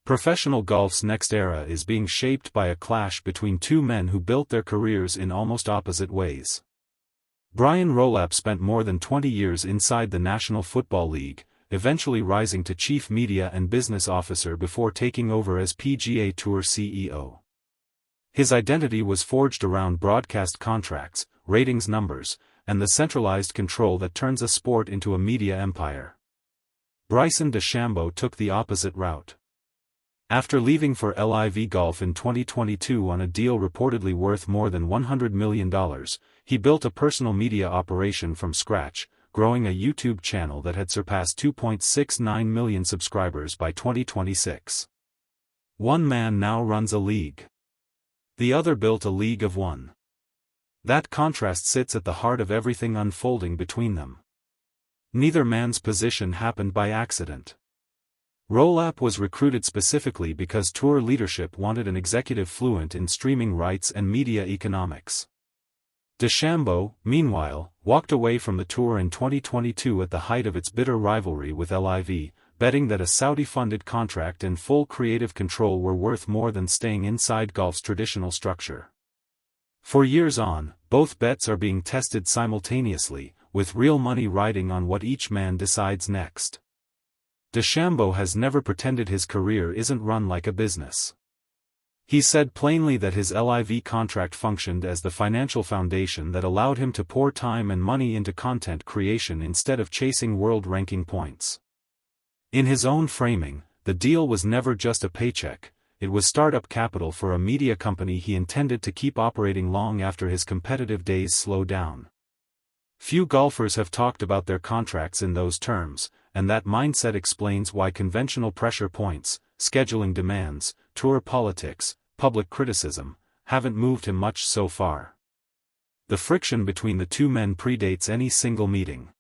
Professional golf's next era is being shaped by a clash between two men who built their careers in almost opposite ways. Brian Rolapp spent more than 20 years inside the National Football League, eventually rising to chief media and business officer before taking over as PGA Tour CEO. His identity was forged around broadcast contracts, ratings numbers, and the centralized control that turns a sport into a media empire. Bryson DeChambeau took the opposite route. After leaving for LIV Golf in 2022 on a deal reportedly worth more than $100 million, he built a personal media operation from scratch, growing a YouTube channel that had surpassed 2.69 million subscribers by 2026. One man now runs a league. The other built a league of one. That contrast sits at the heart of everything unfolding between them. Neither man's position happened by accident. Rolapp was recruited specifically because tour leadership wanted an executive fluent in streaming rights and media economics. DeChambeau, meanwhile, walked away from the tour in 2022 at the height of its bitter rivalry with LIV, betting that a Saudi-funded contract and full creative control were worth more than staying inside golf's traditional structure. For years on, both bets are being tested simultaneously, with real money riding on what each man decides next. DeChambeau has never pretended his career isn't run like a business. He said plainly that his LIV contract functioned as the financial foundation that allowed him to pour time and money into content creation instead of chasing world ranking points. In his own framing, the deal was never just a paycheck, it was startup capital for a media company he intended to keep operating long after his competitive days slow down. Few golfers have talked about their contracts in those terms, and that mindset explains why conventional pressure points, scheduling demands, tour politics, public criticism, haven't moved him much so far. The friction between the two men predates any single meeting.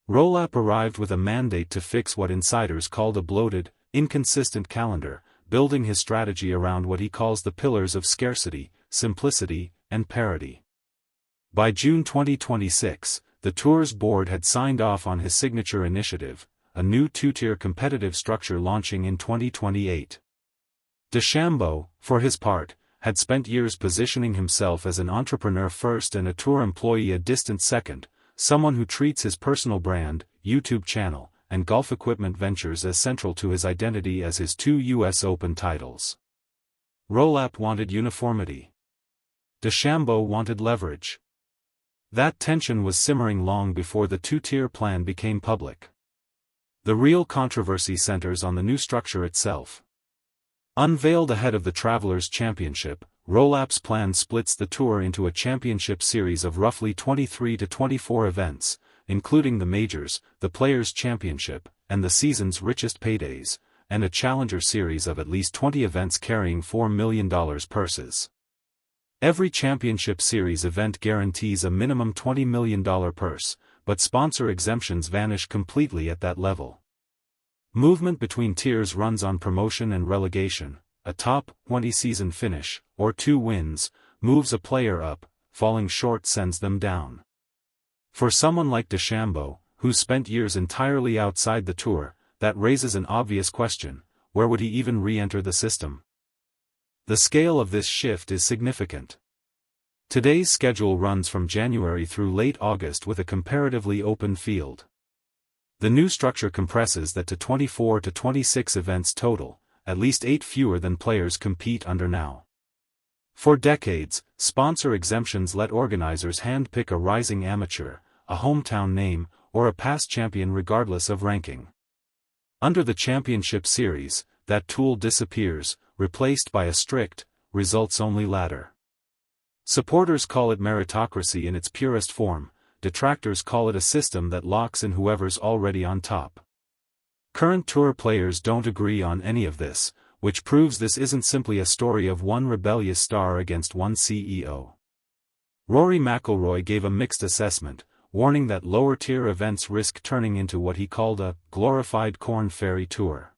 Rolapp arrived with a mandate to fix what insiders called a bloated, inconsistent calendar, building his strategy around what he calls the pillars of scarcity, simplicity, and parity. By June 2026, the tour's board had signed off on his signature initiative, a new two-tier competitive structure launching in 2028. DeChambeau, for his part, had spent years positioning himself as an entrepreneur first and a tour employee a distant second, someone who treats his personal brand, YouTube channel, and golf equipment ventures as central to his identity as his two US Open titles. Rolapp wanted uniformity. DeChambeau wanted leverage. That tension was simmering long before the two-tier plan became public. The real controversy centers on the new structure itself. Unveiled ahead of the Travelers' Championship, Rolapp's plan splits the tour into a championship series of roughly 23 to 24 events, including the majors, the Players' Championship, and the season's richest paydays, and a Challenger series of at least 20 events carrying $4 million purses. Every championship series event guarantees a minimum $20 million purse, but sponsor exemptions vanish completely at that level. Movement between tiers runs on promotion and relegation. A top 20 season finish, or 2 wins, moves a player up, falling short sends them down. For someone like DeChambeau, who's spent years entirely outside the tour, that raises an obvious question: where would he even re-enter the system? The scale of this shift is significant. Today's schedule runs from January through late August with a comparatively open field. The new structure compresses that to 24 to 26 events total, at least 8 fewer than players compete under now. For decades, sponsor exemptions let organizers handpick a rising amateur, a hometown name, or a past champion regardless of ranking. Under the championship series, that tool disappears, replaced by a strict, results-only ladder. Supporters call it meritocracy in its purest form, detractors call it a system that locks in whoever's already on top. Current tour players don't agree on any of this, which proves this isn't simply a story of one rebellious star against one CEO. Rory McIlroy gave a mixed assessment, warning that lower-tier events risk turning into what he called a glorified Corn Ferry Tour.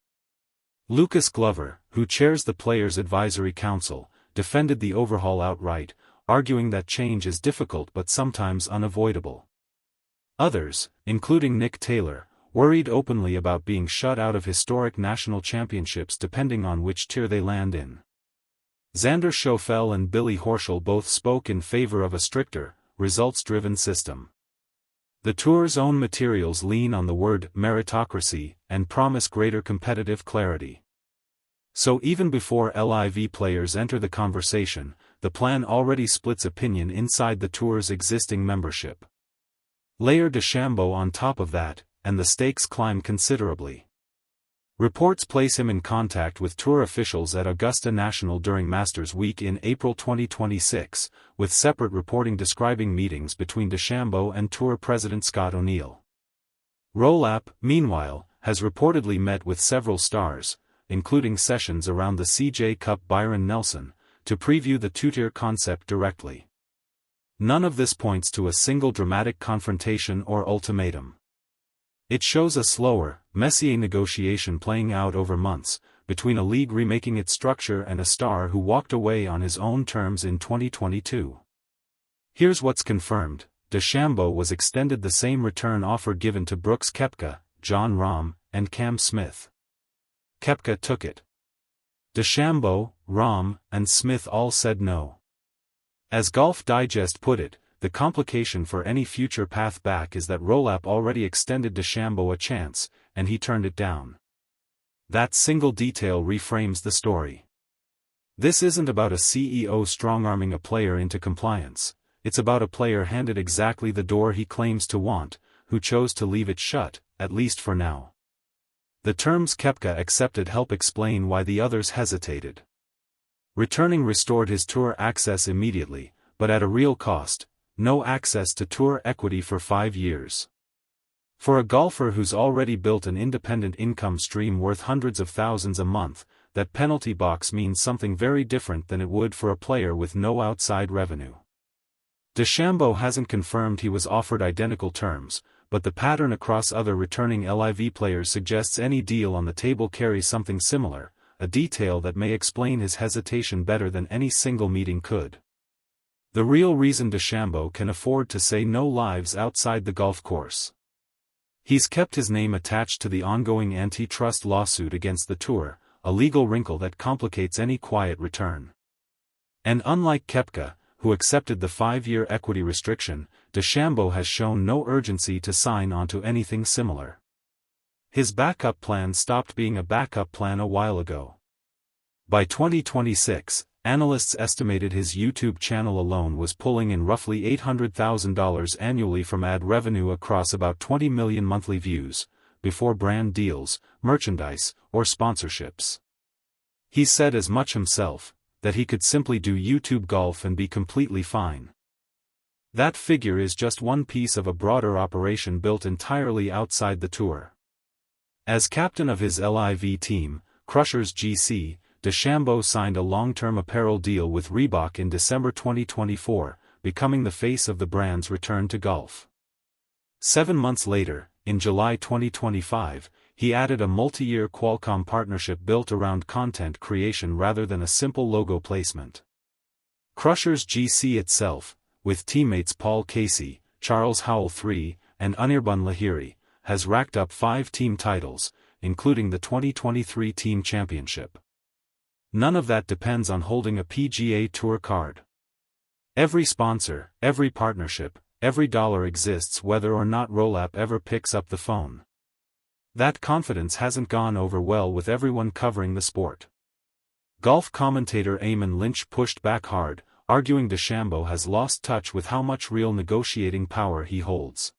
Lucas Glover, who chairs the Players' Advisory Council, defended the overhaul outright, arguing that change is difficult but sometimes unavoidable. Others, including Nick Taylor, worried openly about being shut out of historic national championships depending on which tier they land in. Xander Schauffele and Billy Horschel both spoke in favor of a stricter, results-driven system. The tour's own materials lean on the word meritocracy and promise greater competitive clarity. So even before LIV players enter the conversation, the plan already splits opinion inside the tour's existing membership. Layer DeChambeau on top of that, and the stakes climb considerably. Reports place him in contact with tour officials at Augusta National during Masters Week in April 2026, with separate reporting describing meetings between DeChambeau and tour president Scott O'Neill. Rolapp, meanwhile, has reportedly met with several stars, including sessions around the CJ Cup Byron Nelson, to preview the two-tier concept directly. None of this points to a single dramatic confrontation or ultimatum. It shows a slower, messier negotiation playing out over months, between a league remaking its structure and a star who walked away on his own terms in 2022. Here's what's confirmed: DeChambeau was extended the same return offer given to Brooks Koepka, Jon Rahm, and Cam Smith. Koepka took it. DeChambeau, Rahm, and Smith all said no. As Golf Digest put it, the complication for any future path back is that Rolapp already extended DeChambeau a chance, and he turned it down. That single detail reframes the story. This isn't about a CEO strong-arming a player into compliance, it's about a player handed exactly the door he claims to want, who chose to leave it shut, at least for now. The terms Koepka accepted help explain why the others hesitated. Returning restored his tour access immediately, but at a real cost: no access to tour equity for 5 years. For a golfer who's already built an independent income stream worth hundreds of thousands a month, that penalty box means something very different than it would for a player with no outside revenue. DeChambeau hasn't confirmed he was offered identical terms, but the pattern across other returning LIV players suggests any deal on the table carries something similar, a detail that may explain his hesitation better than any single meeting could. The real reason DeChambeau can afford to say no lives outside the golf course. He's kept his name attached to the ongoing antitrust lawsuit against the tour, a legal wrinkle that complicates any quiet return. And unlike Koepka, who accepted the 5-year equity restriction, DeChambeau has shown no urgency to sign onto anything similar. His backup plan stopped being a backup plan a while ago. By 2026, analysts estimated his YouTube channel alone was pulling in roughly $800,000 annually from ad revenue across about 20 million monthly views, before brand deals, merchandise, or sponsorships. He said as much himself, that he could simply do YouTube golf and be completely fine. That figure is just one piece of a broader operation built entirely outside the tour. As captain of his LIV team, Crushers GC, DeChambeau signed a long-term apparel deal with Reebok in December 2024, becoming the face of the brand's return to golf. 7 months later, in July 2025, he added a multi-year Qualcomm partnership built around content creation rather than a simple logo placement. Crushers GC itself, with teammates Paul Casey, Charles Howell III, and Anirban Lahiri, has racked up 5 team titles, including the 2023 Team Championship. None of that depends on holding a PGA Tour card. Every sponsor, every partnership, every dollar exists whether or not Rolapp ever picks up the phone. That confidence hasn't gone over well with everyone covering the sport. Golf commentator Eamon Lynch pushed back hard, arguing DeChambeau has lost touch with how much real negotiating power he holds.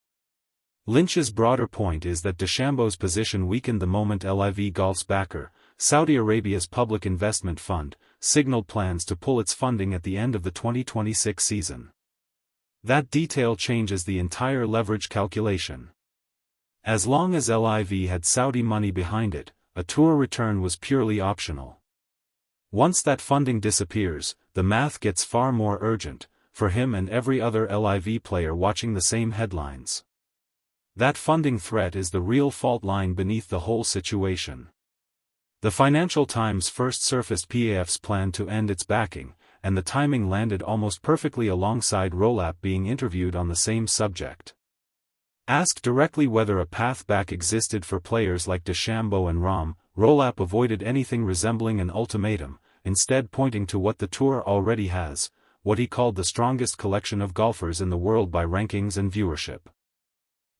Lynch's broader point is that DeChambeau's position weakened the moment LIV Golf's backer, Saudi Arabia's public investment fund, signaled plans to pull its funding at the end of the 2026 season. That detail changes the entire leverage calculation. As long as LIV had Saudi money behind it, a tour return was purely optional. Once that funding disappears, the math gets far more urgent, for him and every other LIV player watching the same headlines. That funding threat is the real fault line beneath the whole situation. The Financial Times first surfaced PAF's plan to end its backing, and the timing landed almost perfectly alongside Rolapp being interviewed on the same subject. Asked directly whether a path back existed for players like DeChambeau and Rahm, Rolapp avoided anything resembling an ultimatum, instead pointing to what the tour already has, what he called the strongest collection of golfers in the world by rankings and viewership.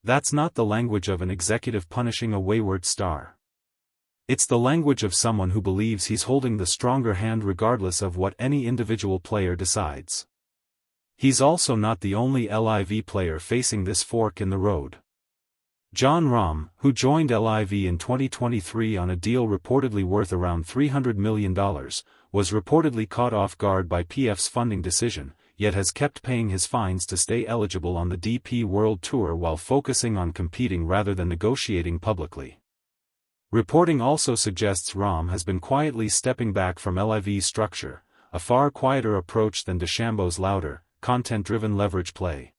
That's not the language of an executive punishing a wayward star. It's the language of someone who believes he's holding the stronger hand regardless of what any individual player decides. He's also not the only LIV player facing this fork in the road. Jon Rahm, who joined LIV in 2023 on a deal reportedly worth around $300 million, was reportedly caught off guard by PF's funding decision, yet has kept paying his fines to stay eligible on the DP World Tour while focusing on competing rather than negotiating publicly. Reporting also suggests Rahm has been quietly stepping back from LIV's structure, a far quieter approach than DeChambeau's louder, content-driven leverage play.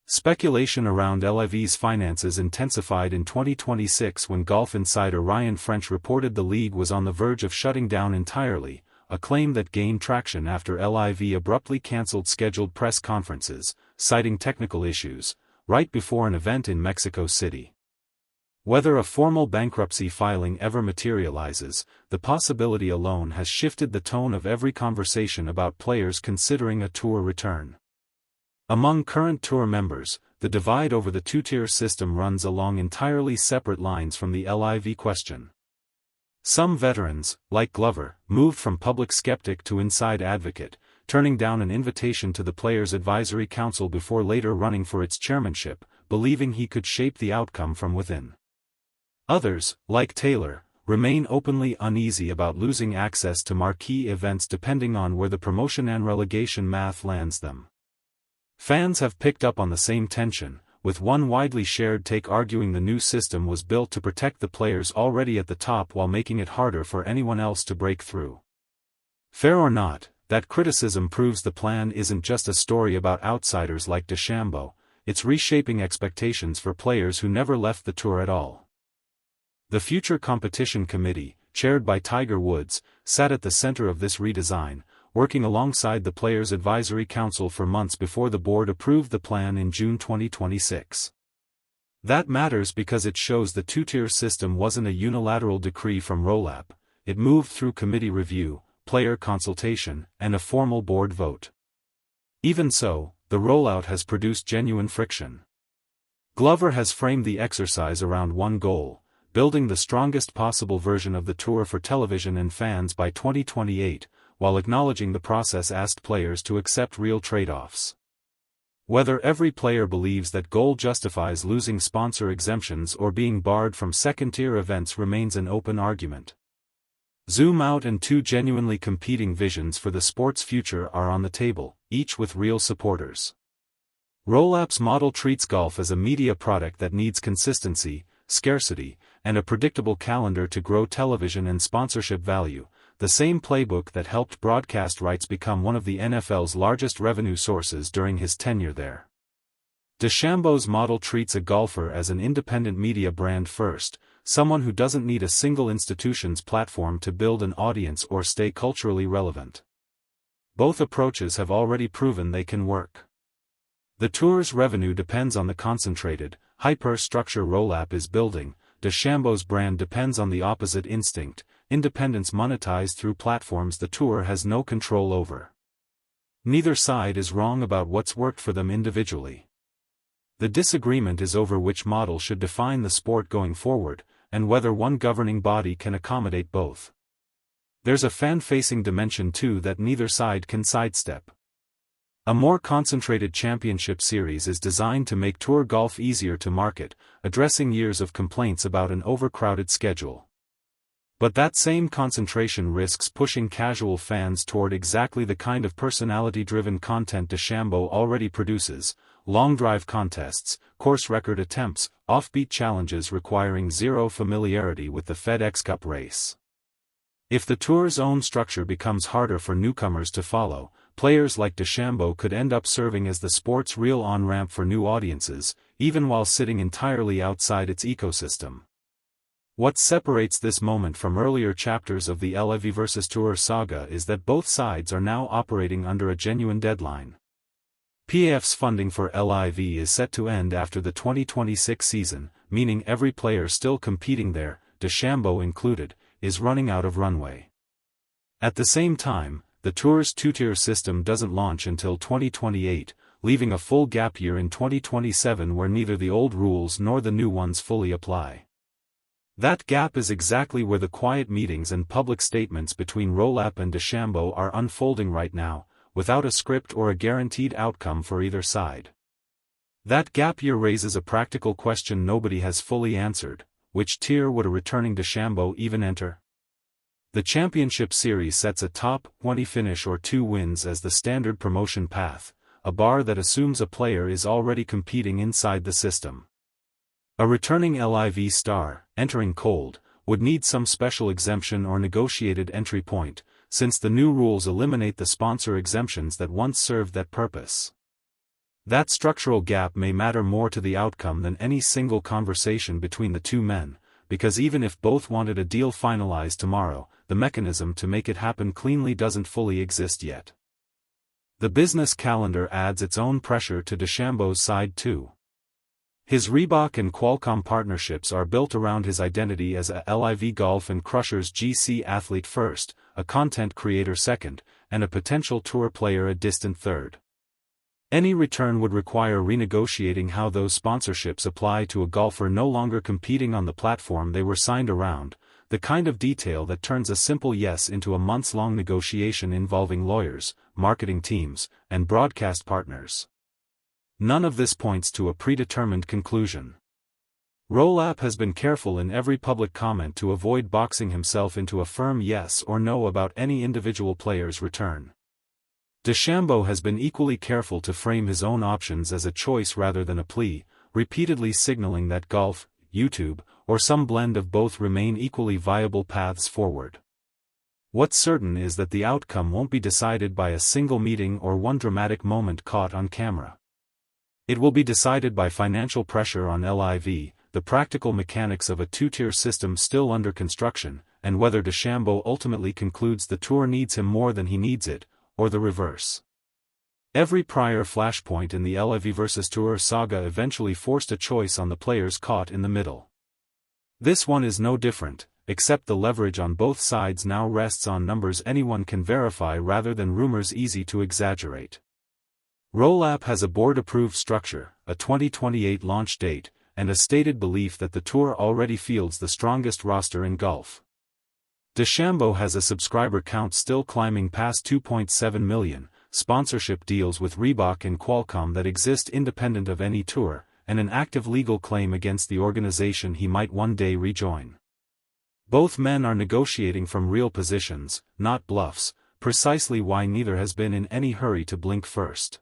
Speculation around LIV's finances intensified in 2026 when Golf Insider Ryan French reported the league was on the verge of shutting down entirely, a claim that gained traction after LIV abruptly cancelled scheduled press conferences, citing technical issues, right before an event in Mexico City. Whether a formal bankruptcy filing ever materializes, the possibility alone has shifted the tone of every conversation about players considering a tour return. Among current tour members, the divide over the two-tier system runs along entirely separate lines from the LIV question. Some veterans, like Glover, moved from public skeptic to inside advocate, turning down an invitation to the Players' Advisory Council before later running for its chairmanship, believing he could shape the outcome from within. Others, like Taylor, remain openly uneasy about losing access to marquee events depending on where the promotion and relegation math lands them. Fans have picked up on the same tension, with one widely shared take arguing the new system was built to protect the players already at the top while making it harder for anyone else to break through. Fair or not, that criticism proves the plan isn't just a story about outsiders like DeChambeau, it's reshaping expectations for players who never left the tour at all. The Future Competition Committee, chaired by Tiger Woods, sat at the center of this redesign, working alongside the Players' Advisory Council for months before the board approved the plan in June 2026. That matters because it shows the two-tier system wasn't a unilateral decree from Rolapp, it moved through committee review, player consultation, and a formal board vote. Even so, the rollout has produced genuine friction. Glover has framed the exercise around one goal: building the strongest possible version of the tour for television and fans by 2028, while acknowledging the process asked players to accept real trade-offs. Whether every player believes that goal justifies losing sponsor exemptions or being barred from second-tier events remains an open argument. Zoom out and two genuinely competing visions for the sport's future are on the table, each with real supporters. Rolapp's model treats golf as a media product that needs consistency, scarcity, and a predictable calendar to grow television and sponsorship value, the same playbook that helped broadcast rights become one of the NFL's largest revenue sources during his tenure there. DeChambeau's model treats a golfer as an independent media brand first, someone who doesn't need a single institution's platform to build an audience or stay culturally relevant. Both approaches have already proven they can work. The tour's revenue depends on the concentrated, hyper-structure Rolapp is building. DeChambeau's brand depends on the opposite instinct, independence monetized through platforms the tour has no control over. Neither side is wrong about what's worked for them individually. The disagreement is over which model should define the sport going forward, and whether one governing body can accommodate both. There's a fan-facing dimension too that neither side can sidestep. A more concentrated championship series is designed to make tour golf easier to market, addressing years of complaints about an overcrowded schedule. But that same concentration risks pushing casual fans toward exactly the kind of personality-driven content DeChambeau already produces: long drive contests, course record attempts, offbeat challenges requiring zero familiarity with the FedEx Cup race. If the tour's own structure becomes harder for newcomers to follow, players like DeChambeau could end up serving as the sport's real on-ramp for new audiences, even while sitting entirely outside its ecosystem. What separates this moment from earlier chapters of the LIV vs. Tour saga is that both sides are now operating under a genuine deadline. PAF's funding for LIV is set to end after the 2026 season, meaning every player still competing there, DeChambeau included, is running out of runway. At the same time, the Tour's two-tier system doesn't launch until 2028, leaving a full gap year in 2027 where neither the old rules nor the new ones fully apply. That gap is exactly where the quiet meetings and public statements between Rolapp and DeChambeau are unfolding right now, without a script or a guaranteed outcome for either side. That gap year raises a practical question nobody has fully answered: which tier would a returning DeChambeau even enter? The championship series sets a top 20 finish or 2 wins as the standard promotion path, a bar that assumes a player is already competing inside the system. A returning LIV star, entering cold, would need some special exemption or negotiated entry point, since the new rules eliminate the sponsor exemptions that once served that purpose. That structural gap may matter more to the outcome than any single conversation between the two men, because even if both wanted a deal finalized tomorrow, the mechanism to make it happen cleanly doesn't fully exist yet. The business calendar adds its own pressure to DeChambeau's side too. His Reebok and Qualcomm partnerships are built around his identity as a LIV Golf and Crushers GC athlete first, a content creator second, and a potential tour player a distant third. Any return would require renegotiating how those sponsorships apply to a golfer no longer competing on the platform they were signed around, the kind of detail that turns a simple yes into a months-long negotiation involving lawyers, marketing teams, and broadcast partners. None of this points to a predetermined conclusion. Rolapp has been careful in every public comment to avoid boxing himself into a firm yes or no about any individual player's return. DeChambeau has been equally careful to frame his own options as a choice rather than a plea, repeatedly signaling that golf, YouTube, or some blend of both remain equally viable paths forward. What's certain is that the outcome won't be decided by a single meeting or one dramatic moment caught on camera. It will be decided by financial pressure on LIV, the practical mechanics of a two-tier system still under construction, and whether DeChambeau ultimately concludes the tour needs him more than he needs it, or the reverse. Every prior flashpoint in the LIV vs Tour saga eventually forced a choice on the players caught in the middle. This one is no different, except the leverage on both sides now rests on numbers anyone can verify rather than rumors easy to exaggerate. Rolapp has a board-approved structure, a 2028 launch date, and a stated belief that the tour already fields the strongest roster in golf. DeChambeau has a subscriber count still climbing past 2.7 million, sponsorship deals with Reebok and Qualcomm that exist independent of any tour, and an active legal claim against the organization he might one day rejoin. Both men are negotiating from real positions, not bluffs, precisely why neither has been in any hurry to blink first.